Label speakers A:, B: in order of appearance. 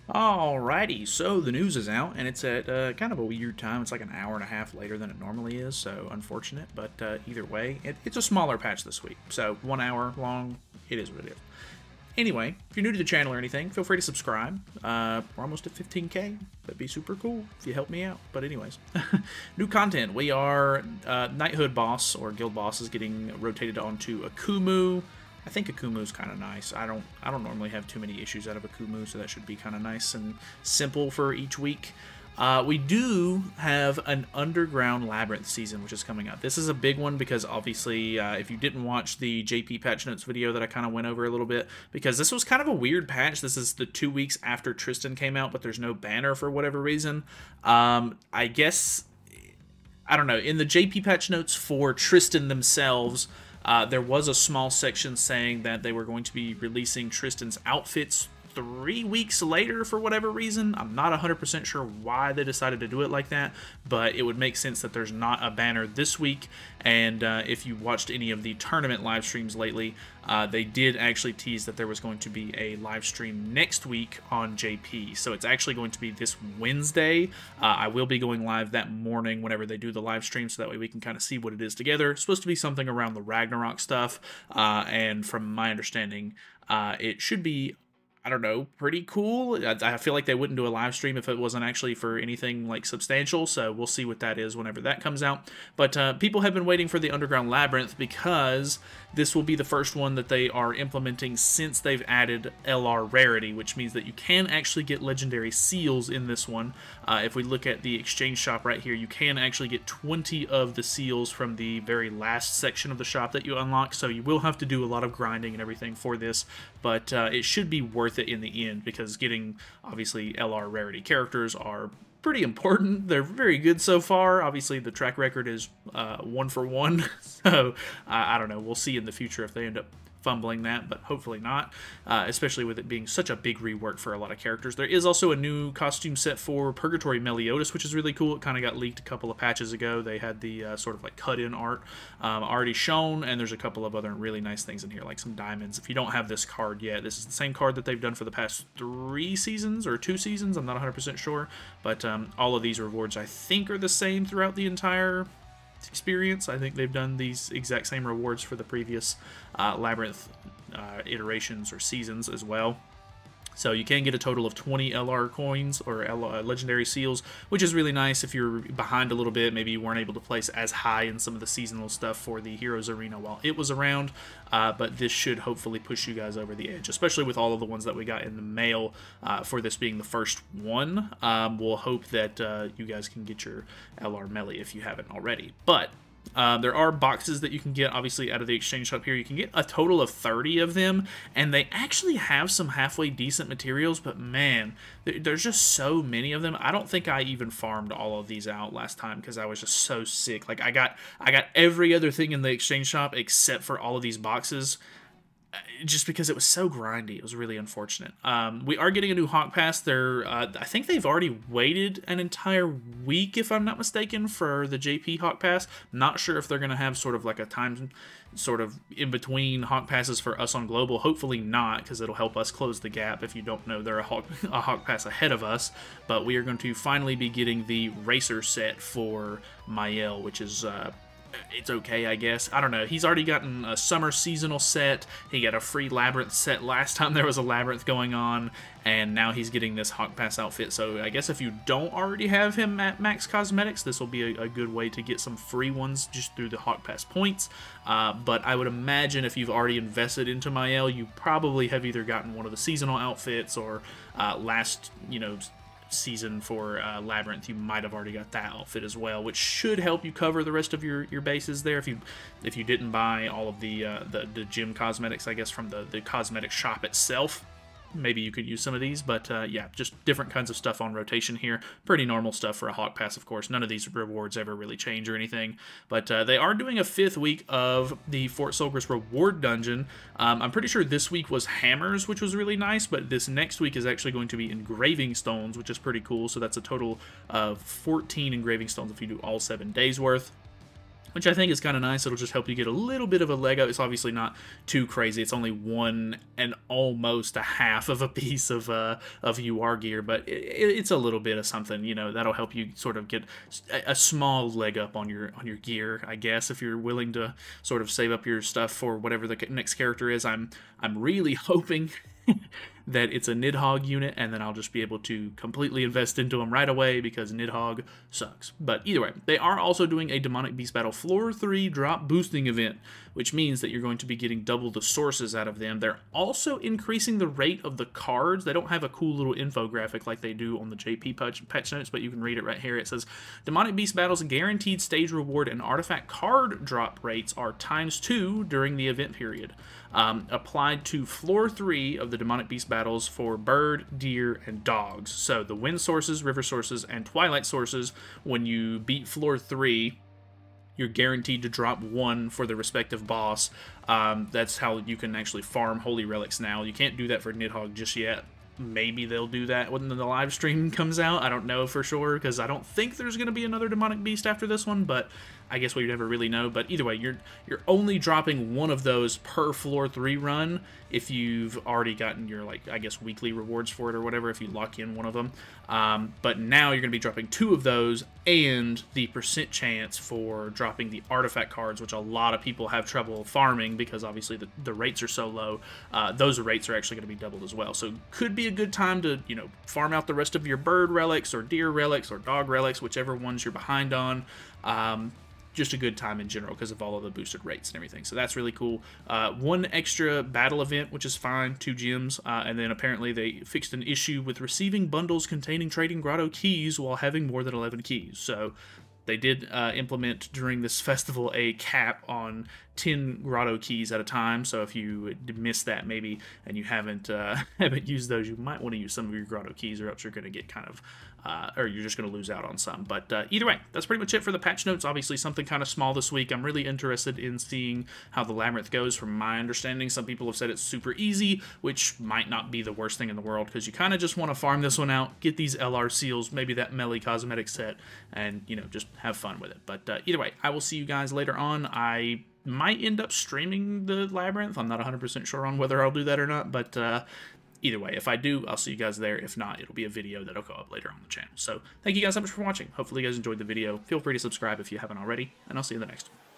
A: Alrighty, so the news is out, and it's at kind of a weird time. It's like an hour and a half later than it normally is, so unfortunate. But either way, it's a smaller patch this week, so 1 hour long. It is what it is. Anyway, if you're new to the channel or anything, feel free to subscribe. We're almost at 15K. That'd be super cool if you help me out. But anyways, new content. We are Knighthood boss or guild boss is getting rotated onto Akumu. I think Akumu's kind of nice. I don't normally have too many issues out of Akumu, so that should be kind of nice and simple for each week. We do have an Underground Labyrinth season, which is coming up. This is a big one because obviously, if you didn't watch the JP patch notes video that I kind of went over a little bit, because this was kind of a weird patch. This is the 2 weeks after Tristan came out, but there's no banner for whatever reason. I guess, I don't know, in the JP patch notes for Tristan themselves, there was a small section saying that they were going to be releasing Tristan's outfits 3 weeks later for whatever reason. I'm not 100% sure why they decided to do it like that, but it would make sense that there's not a banner this week. And if you watched any of the tournament live streams lately, they did actually tease that there was going to be a live stream next week on JP. So it's actually going to be this Wednesday. I will be going live that morning whenever they do the live stream, so that way we can kind of see what it is together. It's supposed to be something around the Ragnarok stuff, and from my understanding, it should be, I don't know, pretty cool. I feel like they wouldn't do a live stream if it wasn't actually for anything like substantial, so we'll see what that is whenever that comes out. But people have been waiting for the Underground Labyrinth because this will be the first one that they are implementing since they've added LR rarity, which means that you can actually get legendary seals in this one. If we look at the exchange shop right here, you can actually get 20 of the seals from the very last section of the shop that you unlock, so you will have to do a lot of grinding and everything for this, but it should be worth it in the end, because getting obviously LR rarity characters are pretty important. They're very good so far. Obviously the track record is 1 for 1, so I don't know, we'll see in the future if they end up fumbling that, but hopefully not, especially with it being such a big rework for a lot of characters. There is also a new costume set for Purgatory Meliodas, which is really cool. It kind of got leaked a couple of patches ago. They had the sort of like cut-in art already shown, and there's a couple of other really nice things in here, like some diamonds. If you don't have this card yet, this is the same card that they've done for the past 3 seasons, or 2 seasons, I'm not 100% sure, but all of these rewards I think are the same throughout the entire experience. I think they've done these exact same rewards for the previous Labyrinth iterations or seasons as well. So you can get a total of 20 LR coins or legendary seals, which is really nice if you're behind a little bit. Maybe you weren't able to place as high in some of the seasonal stuff for the Heroes Arena while it was around, but this should hopefully push you guys over the edge, especially with all of the ones that we got in the mail for this being the first one. We'll hope that you guys can get your LR Melee if you haven't already. But there are boxes that you can get, obviously, out of the exchange shop here. You can get a total of 30 of them, and they actually have some halfway decent materials, but man, there's just so many of them. I don't think I even farmed all of these out last time because I was just so sick. Like, I got every other thing in the exchange shop except for all of these boxes, just because it was so grindy. It was really unfortunate. We are getting a new Hawk Pass. I think they've already waited an entire week, if I'm not mistaken, for the JP Hawk Pass. Not sure if they're going to have sort of like a time sort of in between Hawk Passes for us on Global. Hopefully not, because it'll help us close the gap. If you don't know, they're a Hawk Pass ahead of us. But we are going to finally be getting the Racer set for Mael, which is it's okay, I guess. I don't know. He's already gotten a summer seasonal set. He got a free Labyrinth set last time there was a Labyrinth going on, and now he's getting this Hawk Pass outfit. So I guess if you don't already have him at Max Cosmetics, this will be a good way to get some free ones just through the Hawk Pass points. But I would imagine if you've already invested into Mael, you probably have either gotten one of the seasonal outfits or last, season for Labyrinth, you might have already got that outfit as well, which should help you cover the rest of your bases there. If you didn't buy all of the gym cosmetics, I guess, from the cosmetic shop itself, maybe you could use some of these. But yeah, just different kinds of stuff on rotation here. Pretty normal stuff for a Hawk Pass, of course. None of these rewards ever really change or anything. But they are doing a 5th week of the Fort Solgris reward dungeon. I'm pretty sure this week was hammers, which was really nice, but this next week is actually going to be engraving stones, which is pretty cool. So that's a total of 14 engraving stones if you do all 7 days worth. which I think is kind of nice. It'll just help you get a little bit of a leg up. It's obviously not too crazy. It's only one and almost a half of a piece of UR gear, but it's a little bit of something, you know, that'll help you sort of get a small leg up on your gear, I guess, if you're willing to sort of save up your stuff for whatever the next character is. I'm really hoping that it's a Nidhogg unit, and then I'll just be able to completely invest into them right away because Nidhogg sucks. But either way, they are also doing a Demonic Beast Battle Floor 3 drop boosting event, which means that you're going to be getting double the sources out of them. They're also increasing the rate of the cards. They don't have a cool little infographic like they do on the JP patch notes, but you can read it right here. It says, Demonic Beast Battle's guaranteed stage reward and artifact card drop rates are ×2 during the event period. Applied to Floor 3 of the Demonic Beast Battles for bird, deer, and dogs. So the wind sources, river sources, and twilight sources, when you beat Floor 3, you're guaranteed to drop 1 for the respective boss. That's how you can actually farm Holy Relics now. You can't do that for Nidhogg just yet. Maybe they'll do that when the live stream comes out. I don't know for sure, because I don't think there's going to be another Demonic Beast after this one, but I guess we never really know. But either way, you're only dropping 1 of those per Floor 3 run if you've already gotten your, like, I guess, weekly rewards for it or whatever, if you lock in 1 of them. But now you're going to be dropping 2 of those, and the % chance for dropping the artifact cards, which a lot of people have trouble farming because obviously the rates are so low. Those rates are actually going to be doubled as well. So could be a good time to, you know, farm out the rest of your bird relics or deer relics or dog relics, whichever ones you're behind on. Just a good time in general because of all of the boosted rates and everything. So that's really cool. 1 extra battle event, which is fine, 2 gems, and then apparently they fixed an issue with receiving bundles containing trading grotto keys while having more than 11 keys. So they did implement during this festival a cap on 10 grotto keys at a time, so if you missed that maybe and you haven't used those, you might want to use some of your grotto keys, or else you're going to get kind of or you're just going to lose out on some. But either way, that's pretty much it for the patch notes. Obviously something kind of small this week. I'm really interested in seeing how the Labyrinth goes. From my understanding, some people have said it's super easy, which might not be the worst thing in the world, because you kind of just want to farm this one out, get these LR seals, maybe that Melee cosmetic set, and, you know, just have fun with it. But either way, I will see you guys later on. I might end up streaming the Labyrinth. I'm not 100% sure on whether I'll do that or not, but either way, if I do, I'll see you guys there. If not, it'll be a video that'll go up later on the channel. So thank you guys so much for watching. Hopefully you guys enjoyed the video. Feel free to subscribe if you haven't already, and I'll see you in the next one.